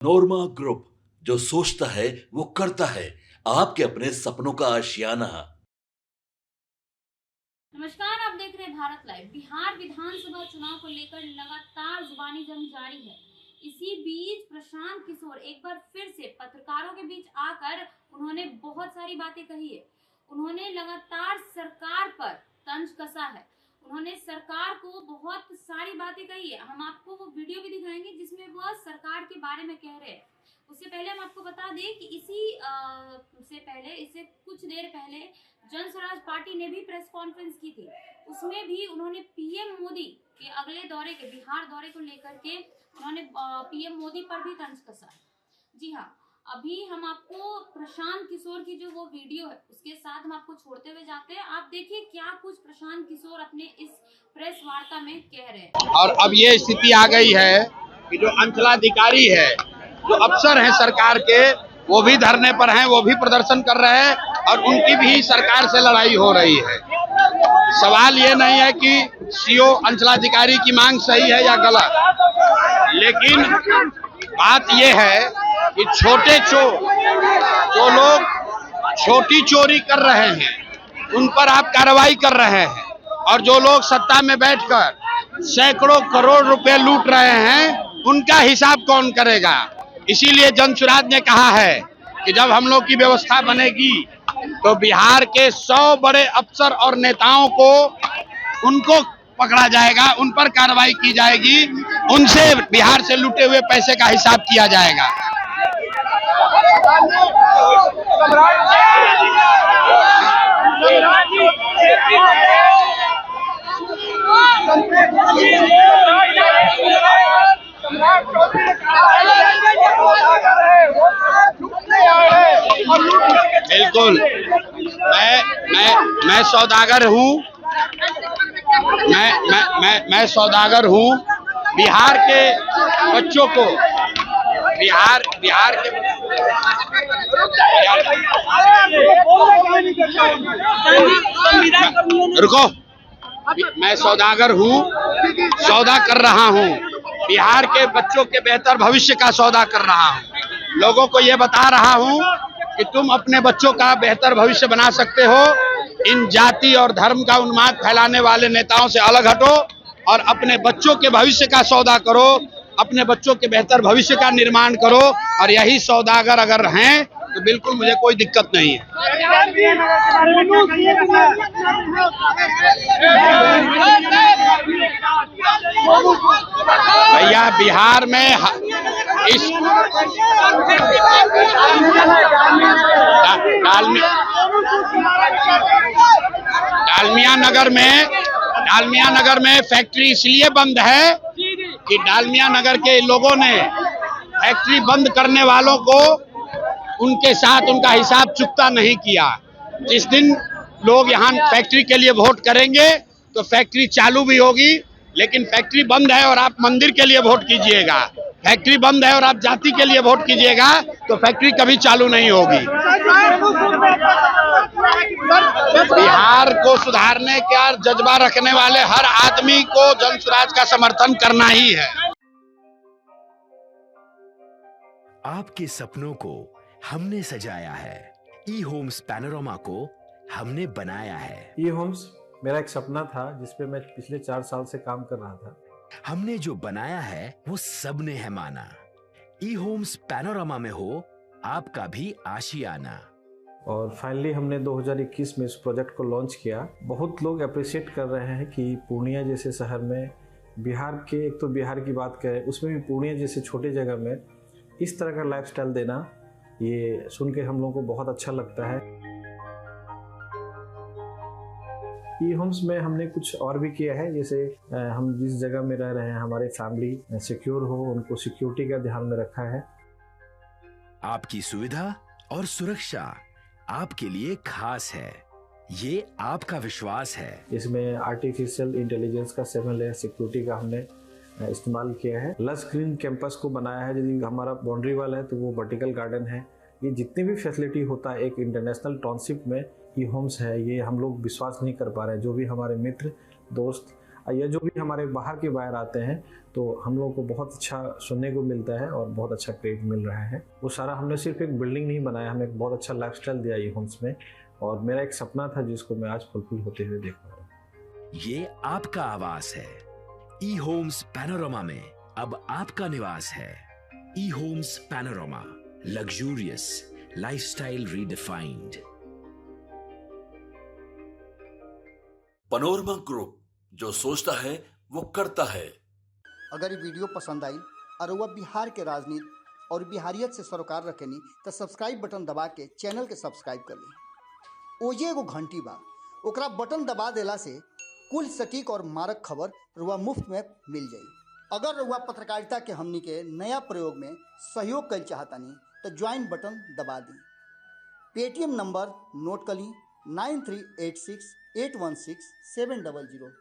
नोरमा group, जो सोचता है वो करता है। आपके अपने सपनों का आशियाना। नमस्कार, आप देख रहे हैं भारत लाइव। बिहार विधानसभा चुनाव को लेकर लगातार जुबानी जंग जारी है। इसी बीच प्रशांत किशोर एक बार फिर से पत्रकारों के बीच आकर उन्होंने बहुत सारी बातें कही है। उन्होंने लगातार सरकार पर तंज कसा है। उन्होंने सरकार को बहुत सारी बातें कही है। हम आपको वो वीडियो भी दिखाएंगे जिसमें वह सरकार के बारे में कह रहे हैं। उससे पहले हम आपको बता दें कि इससे कुछ देर पहले जन स्वराज पार्टी ने भी प्रेस कॉन्फ्रेंस की थी। उसमें भी उन्होंने पीएम मोदी के अगले दौरे के बिहार दौरे को लेकर के उन्होंने पीएम मोदी पर भी तंज कसा है। जी हाँ, अभी हम आपको प्रशांत किशोर की जो वो वीडियो है उसके साथ हम आपको छोड़ते हुए जाते हैं। आप देखिए क्या कुछ प्रशांत किशोर अपने इस प्रेस वार्ता में कह रहे हैं। और अब ये स्थिति आ गई है कि जो अंचलाधिकारी है, जो अफसर हैं सरकार के, वो भी धरने पर हैं, वो भी प्रदर्शन कर रहे हैं और उनकी भी सरकार से लड़ाई हो रही है। सवाल ये नहीं है कि सीओ अंचलाधिकारी की मांग सही है या गलत, लेकिन बात ये है कि छोटे चोर, जो लोग छोटी चोरी कर रहे हैं उन पर आप कार्रवाई कर रहे हैं, और जो लोग सत्ता में बैठकर सैकड़ों करोड़ रुपए लूट रहे हैं उनका हिसाब कौन करेगा। इसीलिए जनसुराज ने कहा है कि जब हम लोग की व्यवस्था बनेगी तो बिहार के 100 बड़े अफसर और नेताओं को, उनको पकड़ा जाएगा, उन पर कार्रवाई की जाएगी, उनसे बिहार से लूटे हुए पैसे का हिसाब किया जाएगा। बिल्कुल, मैं सौदागर हूँ। मैं सौदागर हूँ। बिहार के बच्चों को, बिहार के रुको, मैं सौदागर हूँ, सौदा कर रहा हूँ। बिहार के बच्चों के बेहतर भविष्य का सौदा कर रहा हूँ। लोगों को ये बता रहा हूँ कि तुम अपने बच्चों का बेहतर भविष्य बना सकते हो। इन जाति और धर्म का उन्माद फैलाने वाले नेताओं से अलग हटो और अपने बच्चों के भविष्य का सौदा करो, अपने बच्चों के बेहतर भविष्य का निर्माण करो। और यही सौदागर अगर हैं तो बिल्कुल मुझे कोई दिक्कत नहीं है। भैया, बिहार में इस डालमिया नगर में फैक्ट्री इसलिए बंद है कि डालमिया नगर के लोगों ने फैक्ट्री बंद करने वालों को उनके साथ उनका हिसाब चुकता नहीं किया। जिस दिन लोग यहाँ फैक्ट्री के लिए वोट करेंगे तो फैक्ट्री चालू भी होगी, लेकिन फैक्ट्री बंद है और आप मंदिर के लिए वोट कीजिएगा, फैक्ट्री बंद है और आप जाति के लिए वोट कीजिएगा तो फैक्ट्री कभी चालू नहीं होगी। बिहार को सुधारने का जज्बा रखने वाले हर आदमी को जनसुराज का समर्थन करना ही है। आपके सपनों को हमने सजाया है, ई होम्स पैनोरमा को हमने बनाया है। ई होम्स मेरा एक सपना था जिसपे मैं पिछले 4 साल से काम कर रहा था। हमने जो बनाया है वो सबने है माना। ई होम्स पैनोरमा में हो आपका भी आशियाना। और फाइनली हमने 2021 में इस प्रोजेक्ट को लॉन्च किया। बहुत लोग अप्रिशिएट कर रहे हैं कि पूर्णिया जैसे शहर में, बिहार के, एक तो बिहार की बात करें उसमें भी पूर्णिया जैसे छोटे जगह में इस तरह का लाइफस्टाइल देना, ये सुन के हम लोगों को बहुत अच्छा लगता है। ई होम्स में हमने कुछ और भी किया है, जैसे हम जिस जगह में रह रहे हैं हमारे फैमिली सिक्योर हो, उनको सिक्योरिटी का ध्यान में रखा है। आपकी सुविधा और सुरक्षा आपके लिए खास है, ये आपका विश्वास है। इसमें आर्टिफिशियल इंटेलिजेंस का 7 लेयर सिक्योरिटी का हमने इस्तेमाल किया है। लस ग्रीन कैंपस को बनाया है। यदि हमारा बाउंड्री वाल है तो वो वर्टिकल गार्डन है। ये जितनी भी फैसिलिटी होता है एक इंटरनेशनल टाउनशिप में ई होम्स है, ये हम लोग विश्वास नहीं कर पा रहे हैं। जो भी हमारे मित्र दोस्त या जो भी हमारे बाहर के बायर आते हैं तो हम लोग को बहुत अच्छा सुनने को मिलता है और बहुत अच्छा क्रेडिट मिल रहा है। वो सारा हमने सिर्फ एक बिल्डिंग नहीं बनाया, हमें एक बहुत अच्छा लाइफस्टाइल दिया ये होम्स में, और मेरा एक सपना था जिसको मैं आज फुलफिल होते हुए देख रहा हूँ। ये आपका आवास है। ई होम्स पैनोरमा में अब आपका निवास है। E Homes Panorama, luxurious lifestyle redefined. Panorama group, जो सोचता है वो करता है। अगर ये वीडियो पसंद आई और वह बिहार के राजनीति और बिहारियत से सरोकार रखेनी तो सब्सक्राइब बटन दबा के चैनल के सब्सक्राइब कर ली। ओजे एगो घंटी बा, ओकरा बटन दबा देला से कुल सटीक और मारक खबर रुआ मुफ्त में मिल जाई। अगर रुआ पत्रकारिता के हमनी के नया प्रयोग में सहयोग कर चाहतानी तो ज्वाइन बटन दबा दी। पेटीएम नंबर नोट कर ली 9386816700।